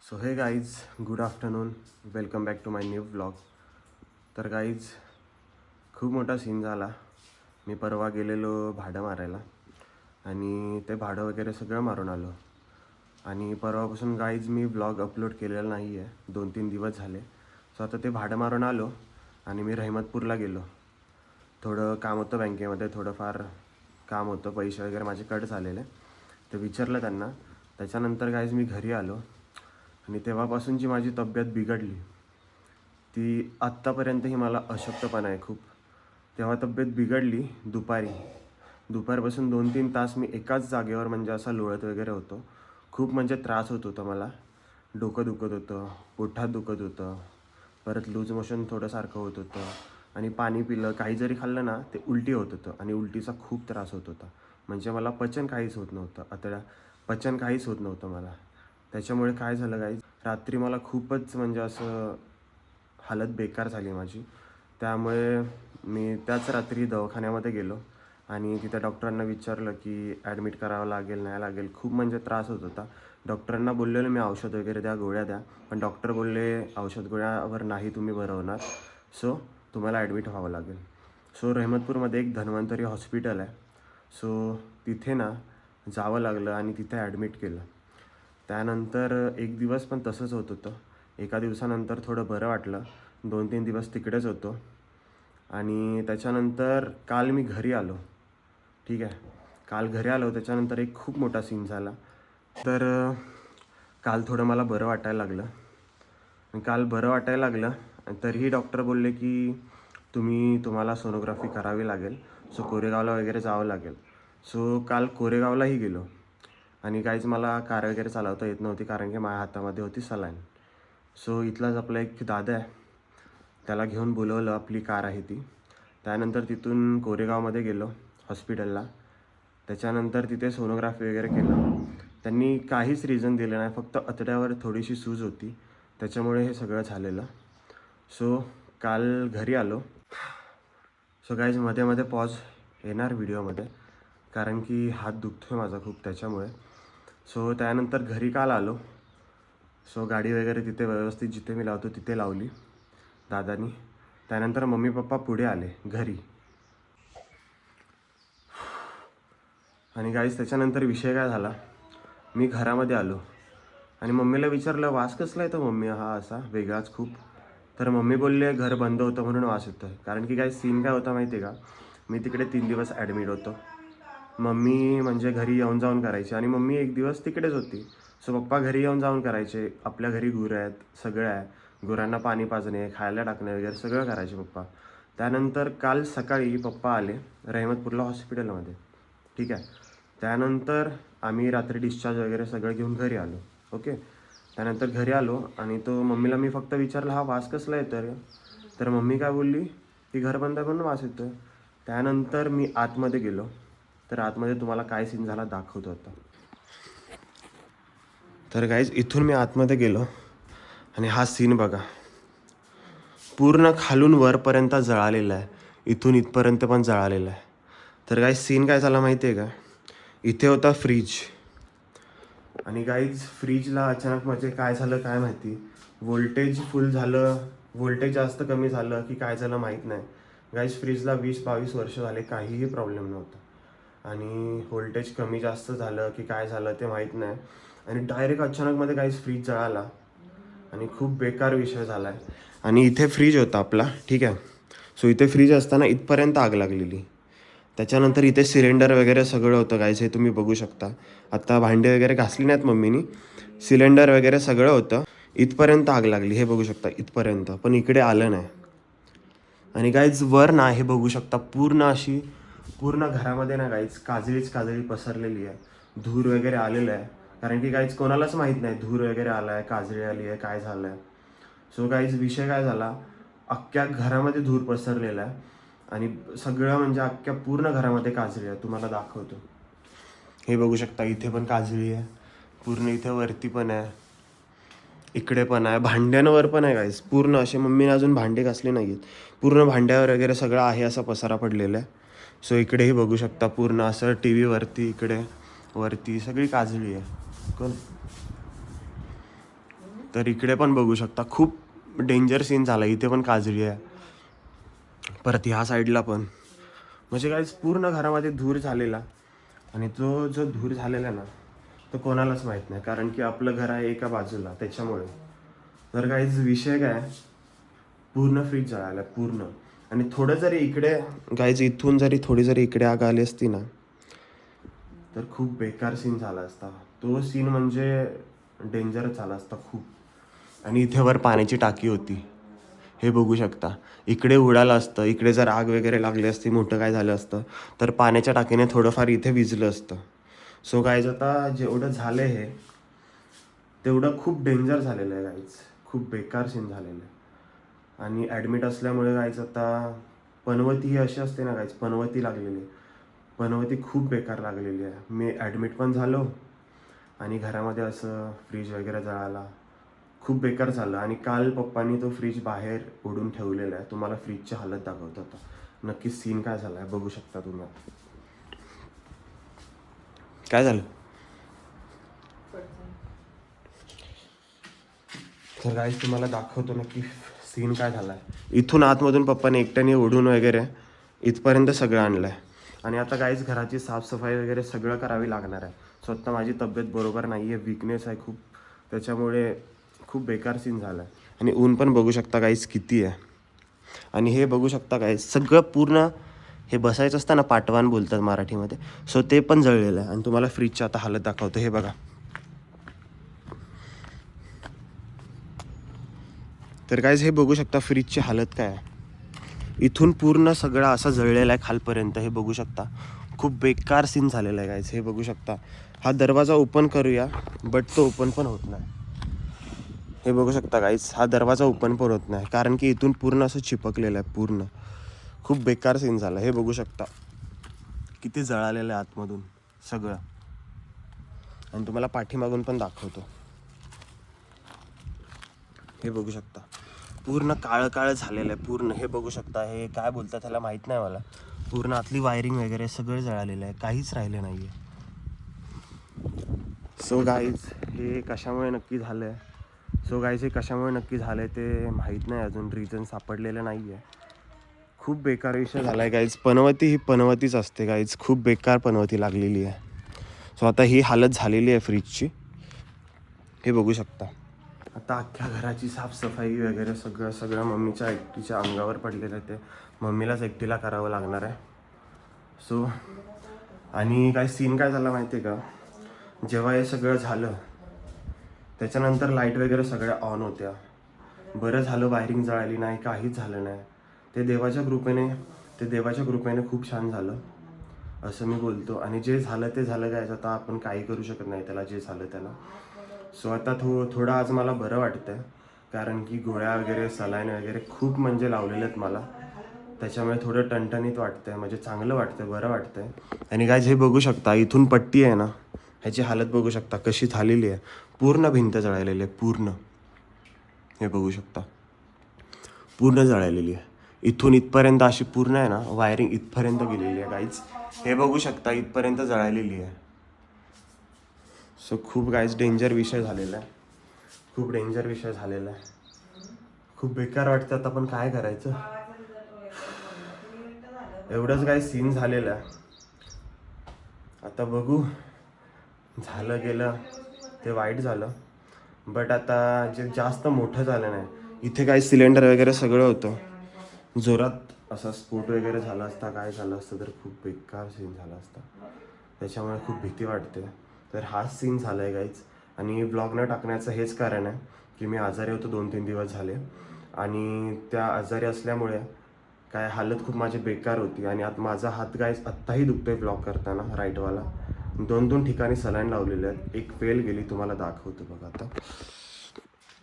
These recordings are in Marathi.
So hey guys, good afternoon, welcome back to my new vlog. तर गाईज, खूप मोठा सीन झाला. मी परवा गेलेलो भाडं मारायला आणि ते भाडं वगैरे सगळं मारून आलो. आणि परवापासून गाईज मी व्लॉग अपलोड केलेला नाही आहे, 2-3 दिवस झाले. सो आता ते भाडं मारून आलो आणि मी रहमतपूरला गेलो. थोडं काम होतं बँकेमध्ये, थोडंफार काम होतं, पैसे वगैरे माझे कट झालेले. ते विचारलं त्यांना. त्याच्यानंतर गाईज मी घरी आलो आणि तेव्हापासूनची माझी तब्येत बिघडली. ती आत्तापर्यंतही मला अशक्तपणा आहे खूप. तेव्हा तब्येत बिघडली दुपारपासून 2-3 तास मी एकाच जागेवर म्हणजे असा लोळत वगैरे होतो. खूप म्हणजे त्रास होत होता मला. डोकं दुखत होतं, पोटात दुखत होतं, परत लूज मोशन थोडंसारखं होत होतं. आणि पाणी पिलं, काही जरी खाल्लं ना ते उलटी होत होतं आणि उलटीचा खूप त्रास होत होता. म्हणजे मला पचन काहीच होत नव्हतं, पचन काहीच होत नव्हतं मला. त्याच्यामुळे काय झालं गाईज, रात्री मला खूपच म्हणजे असं हालत बेकार झाली माझी. त्यामुळे मी त्याच रात्री दवाखान्यामध्ये गेलो आणि तिथे डॉक्टरांना विचारलं की ॲडमिट करावं लागेल नाही लागेल. खूप म्हणजे त्रास होत होता. डॉक्टरांना बोललेलं मी औषध वगैरे द्या, गोळ्या द्या, पण डॉक्टर बोलले औषध गोळ्यावर नाही तुम्ही बरं होणार, सो तुम्हाला ॲडमिट व्हावं लागेल. सो रहमतपूरमध्ये एक धन्वंतरी हॉस्पिटल आहे. सो तिथे ना जावं लागलं आणि तिथे ॲडमिट केलं. त्यानंतर एक दिवस पण तसंच होत होतं. एका दिवसानंतर थोडं बरं वाटलं. 2-3 दिवस तिकडेच होतो आणि त्याच्यानंतर काल मी घरी आलो. ठीक आहे, काल घरी आलो. त्याच्यानंतर एक खूप मोठा सीन झाला. तर काल थोडं मला बरं वाटायला लागलं आणि काल बरं वाटायला लागलं तरीही डॉक्टर बोलले की तुम्हाला सोनोग्राफी करावी लागेल. सो कोरेगावला वगैरे जावं लागेल. सो काल कोरेगावलाही गेलो आणि काहीच मला कार वगैरे चालवता येत नव्हती कारण की माझ्या हातामध्ये होती सलाईन. सो इथलाच आपला एक दादा आहे, त्याला घेऊन बोलवलं, आपली कार आहे ती. त्यानंतर तिथून कोरेगावमध्ये गेलो हॉस्पिटलला. त्याच्यानंतर तिथे सोनोग्राफी वगैरे केलं. त्यांनी काहीच रिझन दिलं नाही, फक्त आतड्यावर थोडीशी सूज होती, त्याच्यामुळे हे सगळं झालेलं. सो काल घरी आलो. सो गाईज, मध्ये पॉज येणार व्हिडिओमध्ये कारण की हात दुखतो आहे माझा खूप, त्याच्यामुळे. सो त्यानंतर घरी काल आलो. सो गाडी वगैरे तिथे व्यवस्थित जिथे मी लावतो तिथे लावली दादानी. त्यानंतर मम्मी पप्पा पुढे आले घरी. आणि गाईज, त्याच्यानंतर विषय काय झाला, मी घरामध्ये आलो आणि मम्मीला विचारलं वास कसला येतो मम्मी हा असा वेगळाच खूप. तर मम्मी बोलले घर बंद होतं म्हणून वास येतो आहे. कारण की काय सीन काय होता माहिती आहे का, मी तिकडे 3 दिवस ॲडमिट होतो. मम्मी म्हणजे घरी येऊन जाऊन करायची आणि मम्मी एक दिवस तिकडेच होती. सो पप्पा घरी येऊन जाऊन करायचे. आपल्या घरी गुरं आहेत, सगळं आहे. गुरांना पाणी पाजणे, खायला टाकणे वगैरे सगळं करायचे पप्पा. त्यानंतर काल सकाळी पप्पा आले रहमतपूरला हॉस्पिटलमध्ये. ठीक आहे. त्यानंतर आम्ही रात्री डिस्चार्ज वगैरे सगळं घेऊन घरी आलो. ओके. त्यानंतर घरी आलो आणि मम्मीला मी फक्त विचारलं हा वास कसला येतो रे. तर मम्मी काय बोलली की घर बंद आहे म्हणून वास येतो आहे. त्यानंतर मी आतमध्ये गेलो. तर आतमध्ये तुम्हाला काय सीन झाला दाखवतो आता. तर गाईज, इथून मी आतमध्ये गेलो आणि हा सीन बघा, पूर्ण खालून वरपर्यंत जळालेला आहे. इथून इथपर्यंत पण जळालेला आहे. तर गाईज, सीन काय झाला माहिती आहे का, इथे होता फ्रीज आणि गाईज फ्रीजला अचानक म्हणजे काय झालं काय माहिती, व्होल्टेज फुल झालं, व्होल्टेज जास्त कमी झालं की काय झालं माहीत नाही. गाईज फ्रीजला 20-22 वर्ष झाले काहीही प्रॉब्लेम नव्हता आणि व्होल्टेज कमी जास्त झालं की काय झालं ते माहीत नाही. आणि डायरेक्ट अचानकमध्ये काहीच फ्रीज जळाला आणि खूप बेकार विषय झाला आहे. आणि इथे फ्रीज होता आपला, ठीक आहे. सो इथे फ्रीज असताना इथपर्यंत आग लागलेली. त्याच्यानंतर इथे सिलेंडर वगैरे सगळं होतं गाईज, हे तुम्ही बघू शकता. आत्ता भांडे वगैरे घासली नाहीत मम्मीनी, सिलेंडर वगैरे सगळं होतं. इथपर्यंत आग लागली, हे बघू शकता इथपर्यंत, पण इकडे आलं नाही. आणि गाईज वर ना हे बघू शकता, पूर्ण घरामध्ये ना गाईज काजळी पसरलेली आहे. धूर वगैरे आलेलं आहे कारण की गाईज कोणालाच माहीत नाही धूर वगैरे आला आहे, काजळी आली आहे, काय झालं आहे. सो गाईज विषय काय झाला, अख्ख्या घरामध्ये धूर पसरलेला आहे आणि सगळं म्हणजे अख्ख्या पूर्ण घरामध्ये काजळी आहे. तुम्हाला दाखवतो, हे बघू शकता. इथे पण काजळी आहे पूर्ण, इथे वरती पण आहे, इकडे पण आहे, भांड्यांवर पण आहे गाईज. पूर्ण असे मम्मीने अजून भांडे घासले नाही आहेत, पूर्ण भांड्यावर वगैरे सगळं आहे असा पसारा पडलेला आहे. सो इकडेही बघू शकता पूर्ण असं टी व्हीवरती इकडे वरती सगळी काजळी आहे. कोण तर इकडे पण बघू शकता खूप डेंजर सीन झाला. इथे पण काजळी आहे, परत ह्या साईडला पण. म्हणजे काय पूर्ण घरामध्ये धूर झालेला. आणि तो जो धूर झालेला ना तो कोणालाच माहीत नाही, कारण की आपलं घर आहे एका बाजूला त्याच्यामुळे. तर काहीच विषय काय, पूर्ण फ्रीज जळाला पूर्ण. आणि थोडं जरी इकडे गाईज इथून जरी थोडी जरी इकडे आग आली असती ना तर खूप बेकार सीन झाला असता. तो सीन म्हणजे डेंजरच झाला असता खूप. आणि इथे वर पाण्याची टाकी होती, हे बघू शकता. इकडे उडालं असतं, इकडे जर आग वगैरे लागली असती, मोठं काय झालं असतं तर पाण्याच्या टाकीने थोडंफार इथे विझलं असतं. सो गाईज आता जेवढं झालं हे तेवढं खूप डेंजर झालेलं आहे गाईज, खूप बेकार सीन झालेलं आहे. आणि ॲडमिट असल्यामुळे गाईज आता पनवती ही अशी असते ना गाईज, पनवती लागलेली आहे. पनवती खूप बेकार लागलेली आहे. मी ॲडमिट पण झालो आणि घरामध्ये असं फ्रीज वगैरे जळाला, खूप बेकार झालं. आणि काल पप्पांनी तो फ्रीज बाहेर ओढून ठेवलेला आहे. तुम्हाला फ्रीजची हालत दाखवतो आता, नक्की सीन काय झाला आहे बघू शकता तुम्ही. काय झालं तर गाईज तुम्हाला दाखवतो नक्की सीन काय झाला आहे. इथून आतमधून पप्पाने एकट्याने ओढून वगैरे इथपर्यंत सगळं आणलं आहे. आणि आता गाईज घराची साफसफाई वगैरे सगळं करावी लागणार आहे. स्वतः माझी तब्येत बरोबर नाही आहे, विकनेस आहे खूप, त्याच्यामुळे खूप बेकार सीन झाला आहे. आणि ऊन पण बघू शकता गाईज किती आहे. आणि हे बघू शकता गाईज सगळं पूर्ण हे बसायचं असतं ना, पाटवान बोलतात मराठीमध्ये, सो ते पण जळलेलं आहे. आणि तुम्हाला फ्रीजची आता हालत दाखवतो, हे बघा. तर गाईज हे बघू शकता फ्रीजची हालत काय आहे. इथून पूर्ण सगळं असं जळलेलं आहे खालपर्यंत, हे बघू शकता. खूप बेकार सीन झालेला आहे गाईज, हे बघू शकता. हा दरवाजा ओपन करूया बट तो ओपन पण होत नाही. हे बघू शकता गाईज, हा दरवाजा ओपन पण होत नाही, कारण की इथून पूर्ण असं चिपकलेलं आहे पूर्ण. खूप बेकार सीन झाला, हे बघू शकता किती जळालेलं आहे आतमधून सगळं. आणि तुम्हाला पाठीमागून पण दाखवतो, हे बघू शकता. पूर्ण काळं काळं झालेलं आहे पूर्ण, हे बघू शकता. हे काय बोलतात त्याला माहीत नाही मला. पूर्ण आतली वायरिंग वगैरे सगळं जळालेलं आहे, काहीच राहिलं नाही आहे. सो गाईज हे कशामुळे नक्की झालं आहे, हे कशामुळे नक्की झालं आहे ते माहीत नाही अजून, रिझन सापडलेलं नाही आहे. खूप बेकार विषय झाला आहे गाईज. पनवती ही पनवतीच असते गाईज, खूप बेकार पनवती लागलेली आहे. सो आता ही हालत झालेली आहे फ्रीजची, हे बघू शकता. आता अख्ख्या घराची साफसफाई वगैरे सगळं मम्मीच्या एकटीच्या अंगावर पडलेलं आहे, ते मम्मीलाच एकटीला करावं लागणार आहे. सो आणि काय सीन काय झाला माहिती आहे का, जेव्हा हे सगळं झालं त्याच्यानंतर लाईट वगैरे सगळ्या ऑन होत्या. बरं झालं वायरिंग जळाली नाही, काहीच झालं नाही. ते देवाच्या कृपेने खूप छान झालं असं मी बोलतो. आणि जे झालं ते झालं काय, आता आपण काही करू शकत नाही त्याला, जे झालं त्याला. सो आता थोडं आज मला बरं वाटतं आहे, कारण की गोळ्या वगैरे सलाईन वगैरे खूप म्हणजे लावलेले आहेत मला, त्याच्यामुळे थोडं टणटणीत वाटतं आहे, म्हणजे चांगलं वाटतं आहे, बरं वाटतं आहे. आणि काय हे बघू शकता इथून पट्टी आहे ना, ह्याची हालत बघू शकता कशी झालेली आहे. पूर्ण भिंत जळालेली आहे पूर्ण, हे बघू शकता पूर्ण जळालेली आहे. इथून इथपर्यंत अशी पूर्ण आहे ना वायरिंग इथपर्यंत गेलेली आहे गाईज, हे बघू शकता इथपर्यंत जळालेली आहे. सो खूप गाईज डेंजर विषय झालेला आहे, खूप डेंजर विषय झालेला आहे. खूप बेकार वाटतं आता, पण काय करायचं, एवढंच काय सीन झालेलं आहे. आता बघू, झालं गेलं ते वाईट झालं, बट आता जे जास्त मोठं झालं नाही. इथे काय सिलेंडर वगैरे सगळं होतं, जोरात असा स्फोट वगैरे झाला असता, काय झालं असतं तर खूप बेकार सीन झाला असता, त्याच्यामुळे खूप भीती वाटते. तर हाच सीन झाला आहे गाईज. आणि ब्लॉग न टाकण्याचं हेच कारण आहे की मी आजारी होतो 2-3 दिवस झाले, आणि त्या आजारी असल्यामुळे काय हालत खूप माझी बेकार होती. आणि आता माझा हात गाईज आत्ताही दुखतोय ब्लॉग करताना, राईटवाला. 2 ठिकाणी सलाईन लावलेले आहेत, एक फेल गेली, तुम्हाला दाखवतो बघा. आता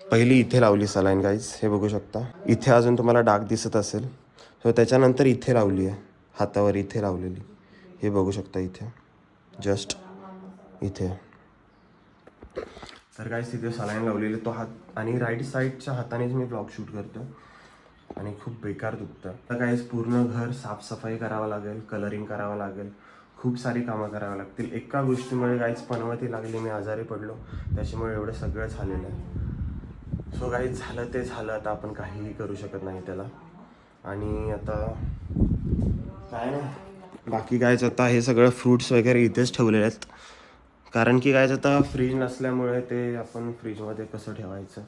पहिली इथे लावली सलाईन गाईज, हे बघू शकता. इथे अजून तुम्हाला डाग दिसत असेल, सो त्याच्यानंतर इथे लावली आहे, हातावर इथे लावलेली, हे बघू शकता इथे, जस्ट इथे. तर काय तिथे सलाईन लावलेली तो हात, आणि राईट साईडच्या हातानेच मी ब्लॉग शूट करतो, आणि खूप बेकार दुखतं. तर काहीच पूर्ण घर साफसफाई करावं लागेल, कलरिंग करावं लागेल, खूप सारी कामं करावं लागतील. एका गोष्टीमुळे काहीच पनवती लागली, मी आजारी पडलो, त्याच्यामुळे एवढं सगळं झालेलं आहे. सो काही झालं ते झालं, आता आपण काहीही करू शकत नाही त्याला. आणि आता काय नाही बाकी कायच, आता हे सगळं फ्रूट्स वगैरे इथेच ठेवलेले आहेत, कारण की कायच आता फ्रीज नसल्यामुळे ते आपण फ्रीजमध्ये कसं ठेवायचं.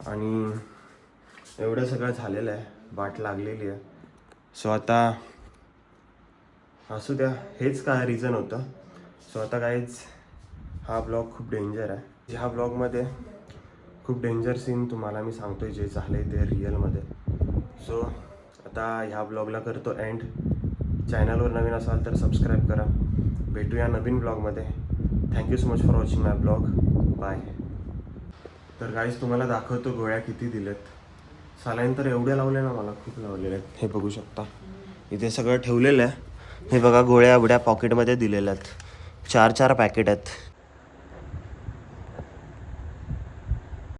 आणि एवढं सगळं झालेलं आहे, वाट लागलेली आहे. सो आता असू द्या, हेच काय रिझन होतं. सो आता काहीच हा ब्लॉग खूप डेंजर आहे. ह्या ब्लॉगमध्ये खूप डेंजर सीन तुम्हाला मी सांगतो आहे जे झाले ते रिअलमध्ये. सो आता ह्या ब्लॉगला करतो एंड. चॅनलवर नवीन असाल तर सबस्क्राईब करा. भेटूया नवीन ब्लॉगमध्ये. Thank you so much for watching my blog. Bye. तर गाईज तुम्हाला दाखवतो गोळ्या किती दिलेत. सालाईन तर एवढ्या लावल्या ना, मला खूप लावलेल्या आहेत. हे बघू शकता, इथे सगळं ठेवलेलं आहे. हे बघा गोळ्या एवढ्या पॉकेटमध्ये दिलेल्या आहेत. 4 पॅकेट आहेत.